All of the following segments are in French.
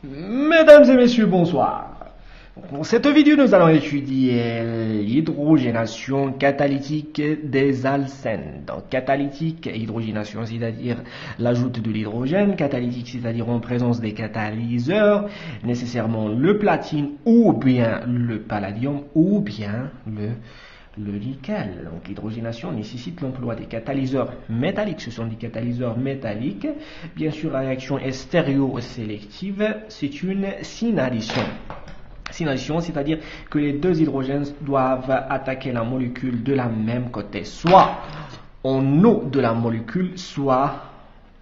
Mesdames et messieurs, bonsoir. Pour cette vidéo, nous allons étudier l'hydrogénation catalytique des alcènes. Donc, catalytique et hydrogénation, c'est-à-dire l'ajout de l'hydrogène. Catalytique, c'est-à-dire en présence des catalyseurs, nécessairement le platine ou bien le palladium ou bien le nickel. Donc l'hydrogénation nécessite l'emploi des catalyseurs métalliques. Ce sont des catalyseurs métalliques. Bien sûr, la réaction est stéréosélective. C'est une synaddition. Synaddition, c'est-à-dire que les deux hydrogènes doivent attaquer la molécule de la même côté, soit en haut de la molécule, soit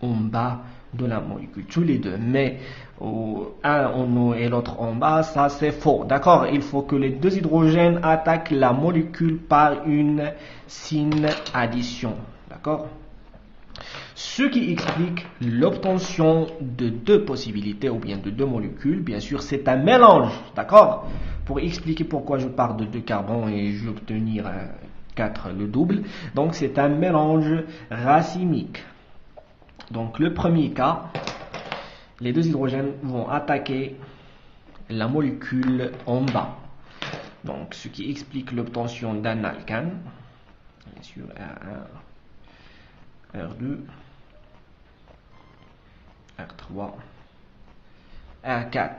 en bas de la molécule, tous les deux. Mais un en haut et l'autre en bas, ça c'est faux. D'accord? Il faut que les deux hydrogènes attaquent la molécule par une synaddition. D'accord? Ce qui explique l'obtention de deux possibilités ou bien de deux molécules. Bien sûr, c'est un mélange, d'accord? Pour expliquer pourquoi je pars de 2 carbones et je vais obtenir 4, le double. Donc, c'est un mélange racimique. Donc, le premier cas, les deux hydrogènes vont attaquer la molécule en bas. Donc, ce qui explique l'obtention d'un alkane. Bien sûr, R1, R2. R3, R4.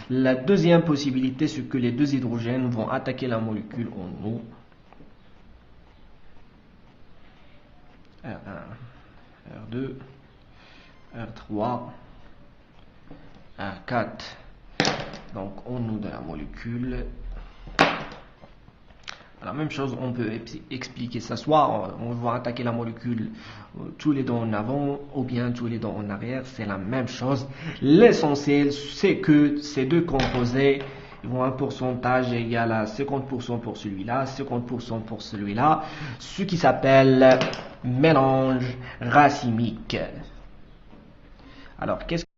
La deuxième possibilité, c'est que les deux hydrogènes vont attaquer la molécule en haut. R1, R2, R3, R4. Donc, en haut de la molécule. La même chose, on peut expliquer ça, soit on va attaquer la molécule tous les deux en avant ou bien tous les deux en arrière, c'est la même chose. L'essentiel, c'est que ces deux composés vont un pourcentage égal à 50% pour celui-là, 50% pour celui-là, ce qui s'appelle mélange racimique. Alors, qu'est-ce